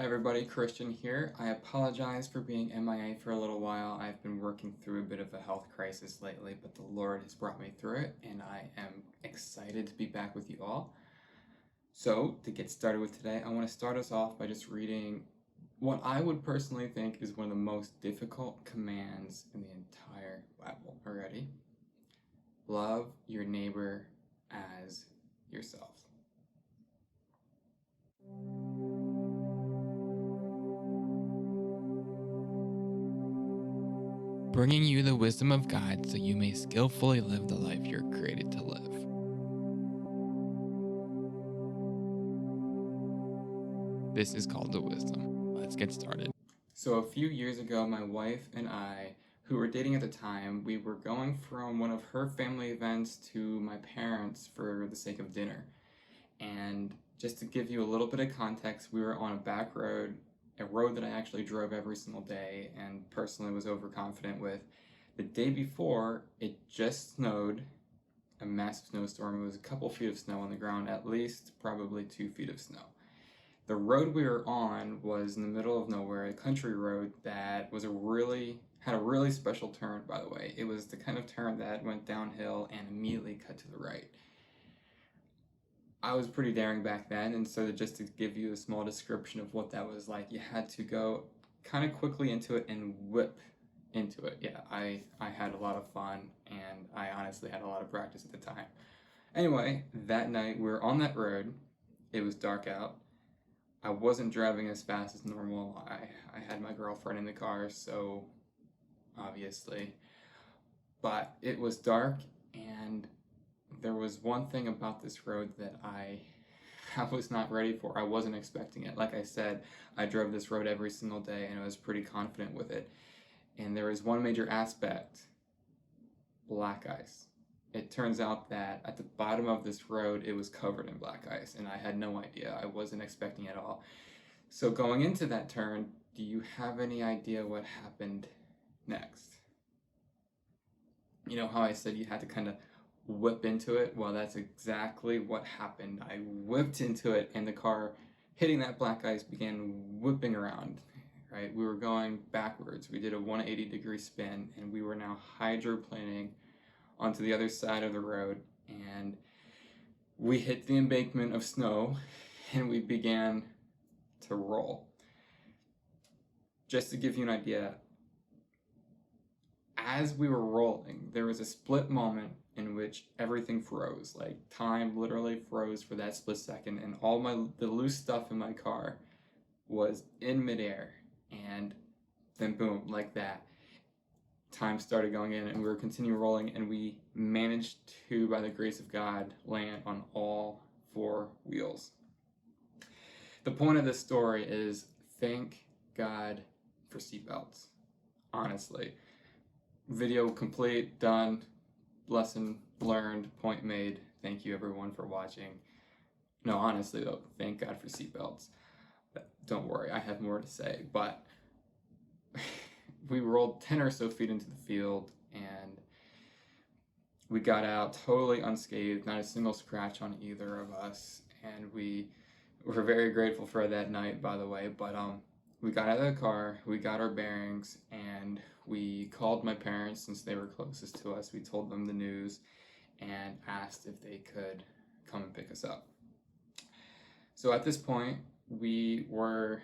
Hi everybody, Christian here. I apologize for being MIA for a little while. I've been working through a bit of a health crisis lately, but the Lord has brought me through it, and I am excited to be back with you all. So, to get started with today, I want to start us off by just reading what I would personally think is one of the most difficult commands in the entire Bible. Already? Love your neighbor as yourself. Bringing you the wisdom of God so you may skillfully live the life you're created to live. This is called the wisdom. Let's get started. So a few years ago, my wife and I, who were dating at the time, we were going from one of her family events to my parents for the sake of dinner. And just to give you a little bit of context, we were on a back road, a road that I actually drove every single day and personally was overconfident with. The day before, it just snowed, a massive snowstorm. It was a couple feet of snow on the ground, at least probably 2 feet of snow. The road we were on was in the middle of nowhere, a country road that had a really special turn, by the way. It was the kind of turn that went downhill and immediately cut to the right. I was pretty daring back then, and so just to give you a small description of what that was like, you had to go kind of quickly into it and whip into it. Yeah, I had a lot of fun, and I honestly had a lot of practice at the time. Anyway, that night we were on that road. It was dark out. I wasn't driving as fast as normal. I had my girlfriend in the car, so obviously. But it was dark, and there was one thing about this road that I was not ready for. I wasn't expecting it. Like I said, I drove this road every single day, and I was pretty confident with it. And there was one major aspect: black ice. It turns out that at the bottom of this road, it was covered in black ice, and I had no idea. I wasn't expecting it at all. So going into that turn, do you have any idea what happened next? You know how I said you had to kind of whip into it? Well, that's exactly what happened. I whipped into it, and the car, hitting that black ice, began whipping around. Right? We were going backwards. We did a 180-degree spin, and we were now hydroplaning onto the other side of the road, and we hit the embankment of snow, and we began to roll. Just to give you an idea, as we were rolling, there was a split moment in which everything froze. Like, time literally froze for that split second, and all the loose stuff in my car was in midair, and then boom, like that, time started going in, and we were continuing rolling, and we managed to, by the grace of God, land on all four wheels. The point of this story is thank God for seatbelts. Honestly. Video complete, done, lesson learned, point made. Thank you everyone for watching. No, honestly though, thank God for seatbelts. Don't worry, I have more to say, but we rolled 10 or so feet into the field, and we got out totally unscathed, not a single scratch on either of us, and we were very grateful for that night, by the way. But we got out of the car, we got our bearings, and we called my parents since they were closest to us. We told them the news and asked if they could come and pick us up. So at this point, we were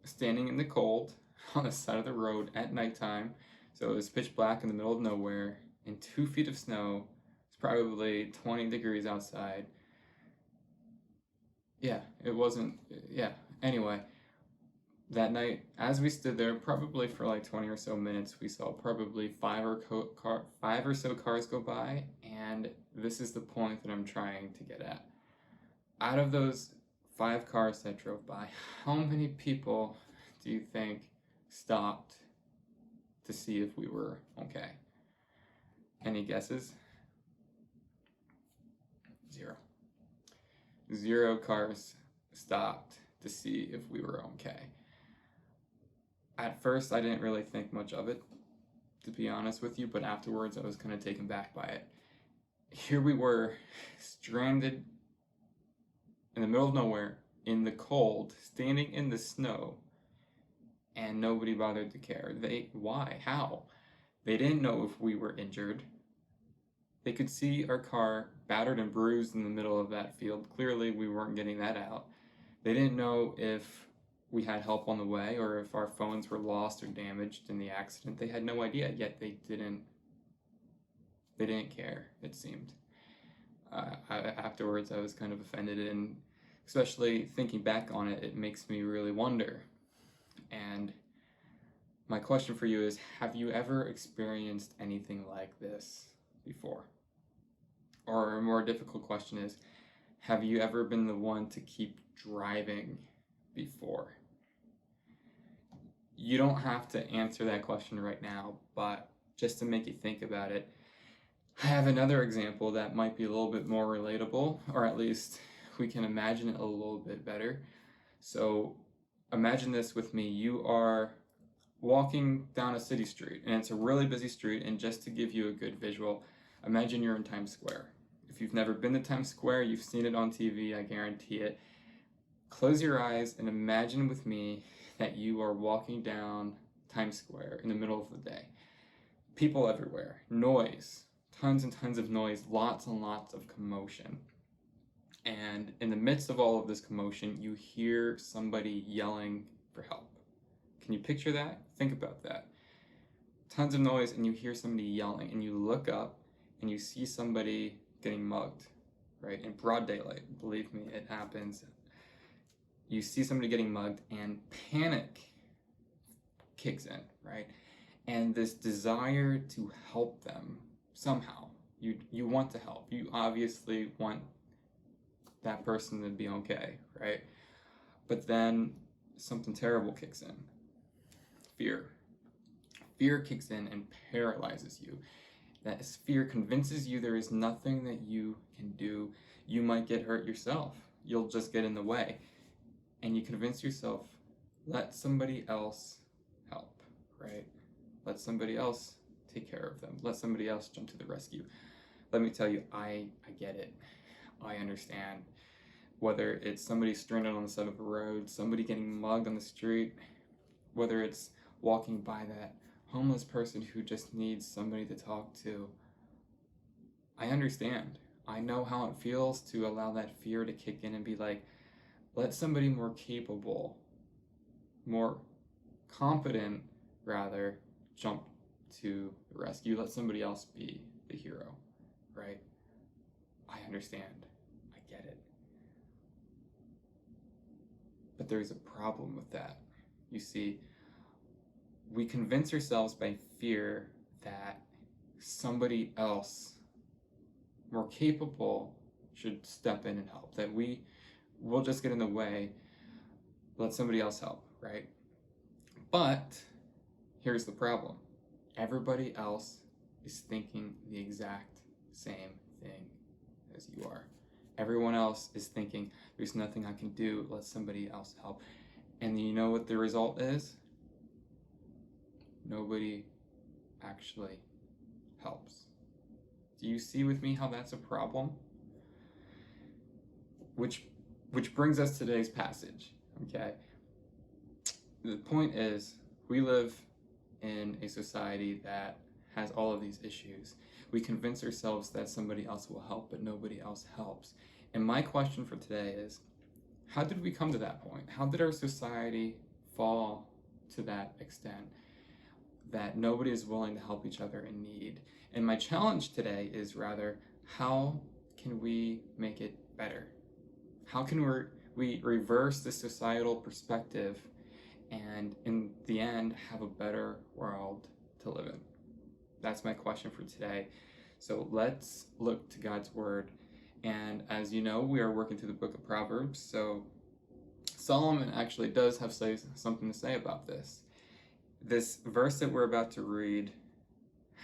standing in the cold on the side of the road at nighttime. So it was pitch black in the middle of nowhere in 2 feet of snow. It's probably 20 degrees outside. Yeah, it wasn't, yeah. Anyway, that night, as we stood there, probably for like 20 or so minutes, we saw probably five or so cars go by, and this is the point that I'm trying to get at. Out of those 5 cars that drove by, how many people do you think stopped to see if we were okay? Any guesses? 0. 0 cars stopped to see if we were okay. At first, I didn't really think much of it, to be honest with you, but afterwards, I was kind of taken back by it. Here we were, stranded in the middle of nowhere, in the cold, standing in the snow, and nobody bothered to care. Why? How? They didn't know if we were injured. They could see our car battered and bruised in the middle of that field. Clearly, we weren't getting that out. They didn't know if we had help on the way or if our phones were lost or damaged in the accident. They had no idea, yet they didn't care, it seemed. Afterwards, I was kind of offended, and especially thinking back on it, it makes me really wonder. And my question for you is, have you ever experienced anything like this before? Or a more difficult question is, have you ever been the one to keep driving before? You don't have to answer that question right now, but just to make you think about it, I have another example that might be a little bit more relatable, or at least we can imagine it a little bit better. So imagine this with me. You are walking down a city street, and it's a really busy street, and just to give you a good visual, imagine you're in Times Square. If you've never been to Times Square, you've seen it on TV, I guarantee it. Close your eyes and imagine with me that you are walking down Times Square in the middle of the day. People everywhere, noise, tons and tons of noise, lots and lots of commotion. And in the midst of all of this commotion, you hear somebody yelling for help. Can you picture that? Think about that. Tons of noise, and you hear somebody yelling, and you look up and you see somebody getting mugged, right? In broad daylight. Believe me, it happens. You see somebody getting mugged, and panic kicks in, right? And this desire to help them somehow. You want to help. You obviously want that person to be okay, right? But then something terrible kicks in. Fear. Fear kicks in and paralyzes you. That fear convinces you there is nothing that you can do. You might get hurt yourself. You'll just get in the way. And you convince yourself, let somebody else help, right? Let somebody else take care of them. Let somebody else jump to the rescue. Let me tell you, I get it. I understand. Whether it's somebody stranded on the side of a road, somebody getting mugged on the street, whether it's walking by that homeless person who just needs somebody to talk to, I understand. I know how it feels to allow that fear to kick in and be like, let somebody more capable, more competent, rather, jump to the rescue. Let somebody else be the hero, right? I understand. I get it. But there's a problem with that. You see, we convince ourselves by fear that somebody else more capable should step in and help, that we'll just get in the way, let somebody else help, right? But here's the problem. Everybody else is thinking the exact same thing as you are. Everyone else is thinking, there's nothing I can do, let somebody else help. And you know what the result is? Nobody actually helps. Do you see with me how that's a problem? Which brings us to today's passage, okay? The point is, we live in a society that has all of these issues. We convince ourselves that somebody else will help, but nobody else helps. And my question for today is, how did we come to that point? How did our society fall to that extent that nobody is willing to help each other in need? And my challenge today is rather, how can we make it better? How can we reverse the societal perspective and in the end have a better world to live in? That's my question for today. So let's look to God's word. And as you know, we are working through the book of Proverbs. So Solomon actually does have something to say about this. This verse that we're about to read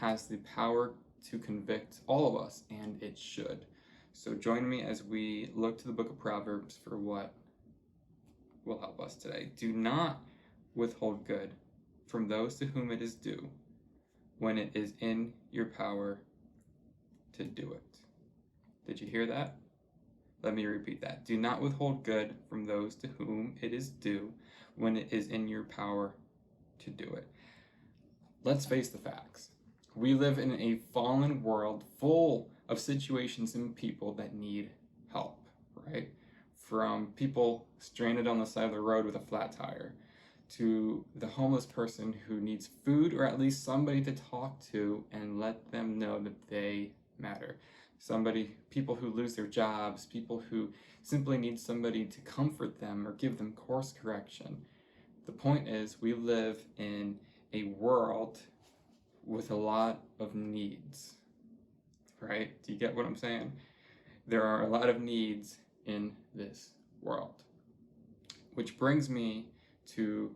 has the power to convict all of us, and it should. So join me as we look to the book of Proverbs for what will help us today. Do not withhold good from those to whom it is due when it is in your power to do it. Did you hear that? Let me repeat that. Do not withhold good from those to whom it is due when it is in your power to do it. Let's face the facts. We live in a fallen world full of situations and people that need help, right? From people stranded on the side of the road with a flat tire, to the homeless person who needs food or at least somebody to talk to and let them know that they matter. People who lose their jobs, people who simply need somebody to comfort them or give them course correction. The point is, we live in a world with a lot of needs, right? Do you get what I'm saying? There are a lot of needs in this world. Which brings me to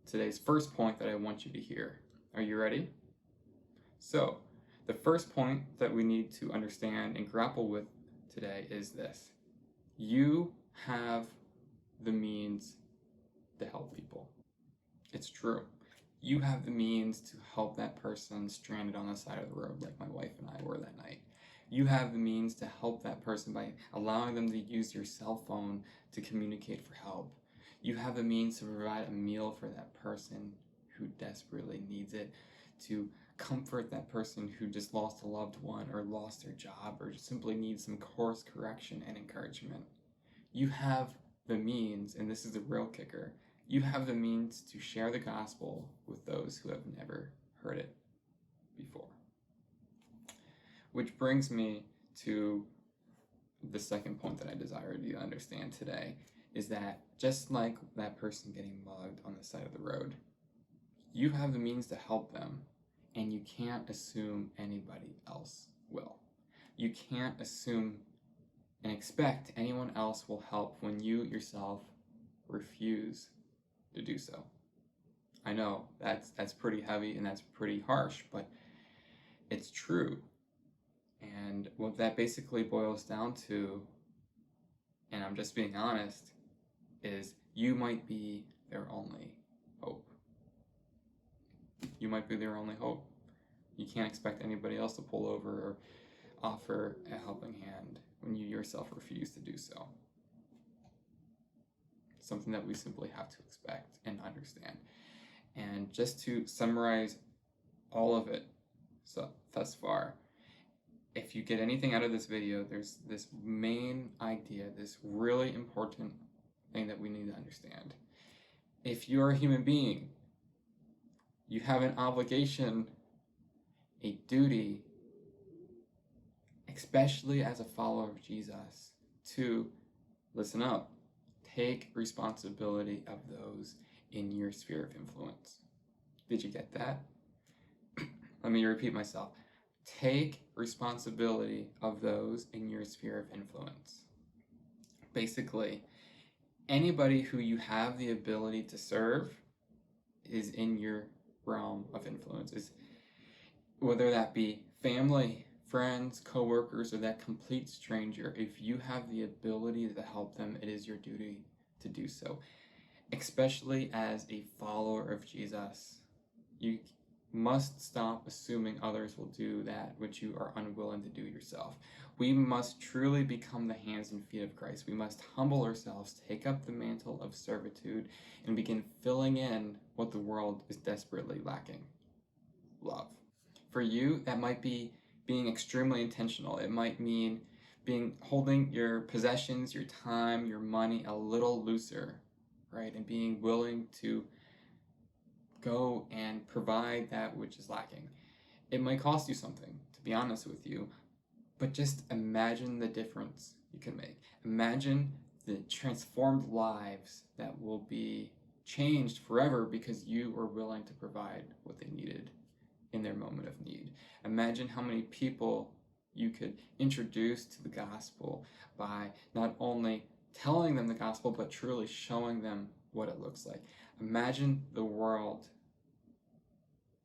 today's first point that I want you to hear. Are you ready? So, the first point that we need to understand and grapple with today is this. You have the means to help people. It's true. You have the means to help that person stranded on the side of the road like my wife and I were that night. You have the means to help that person by allowing them to use your cell phone to communicate for help. You have the means to provide a meal for that person who desperately needs it, to comfort that person who just lost a loved one or lost their job or simply needs some course correction and encouragement. You have the means, and this is the real kicker, you have the means to share the gospel with those who have never heard it before. Which brings me to the second point that I desire you to understand today, is that just like that person getting mugged on the side of the road, you have the means to help them, and you can't assume anybody else will. You can't assume and expect anyone else will help when you yourself refuse to do so. I know that's pretty heavy and that's pretty harsh, but it's true. And what that basically boils down to, and I'm just being honest, is you might be their only hope. You might be their only hope. You can't expect anybody else to pull over or offer a helping hand when you yourself refuse to do so. Something that we simply have to expect and understand. And just to summarize all of it thus far, if you get anything out of this video, there's this main idea, this really important thing that we need to understand. If you're a human being, you have an obligation, a duty, especially as a follower of Jesus, to listen up, take responsibility of those in your sphere of influence. Did you get that? Let me repeat myself. Take responsibility of those in your sphere of influence. Basically, anybody who you have the ability to serve is in your realm of influence. Whether that be family, friends, co-workers, or that complete stranger, if you have the ability to help them, it is your duty to do so. Especially as a follower of Jesus, you must stop assuming others will do that which you are unwilling to do yourself. We must truly become the hands and feet of Christ. We must humble ourselves, take up the mantle of servitude, and begin filling in what the world is desperately lacking. Love. For you, that might be being extremely intentional. It might mean holding your possessions, your time, your money a little looser, right? And being willing to go and provide that which is lacking. It might cost you something, to be honest with you, but just imagine the difference you can make. Imagine the transformed lives that will be changed forever because you were willing to provide what they needed in their moment of need. Imagine how many people you could introduce to the gospel by not only telling them the gospel, but truly showing them what it looks like. Imagine the world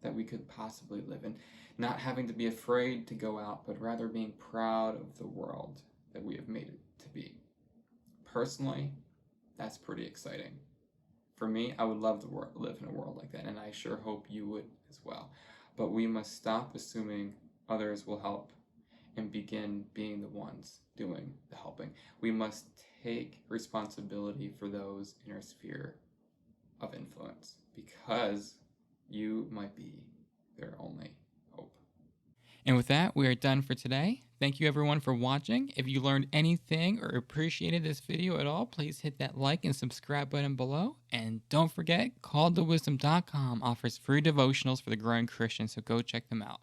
that we could possibly live in, not having to be afraid to go out, but rather being proud of the world that we have made it to be. Personally, that's pretty exciting. For me, I would love to live in a world like that, and I sure hope you would as well. But we must stop assuming others will help and begin being the ones doing the helping. We must take responsibility for those in our sphere of influence, because you might be their only hope. And with that, we are done for today. Thank you everyone for watching. If you learned anything or appreciated this video at all, please hit that like and subscribe button below. And don't forget, calledtowisdom.com offers free devotionals for the growing Christian, so go check them out.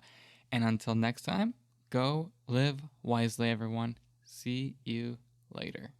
And until next time, go live wisely, everyone. See you later.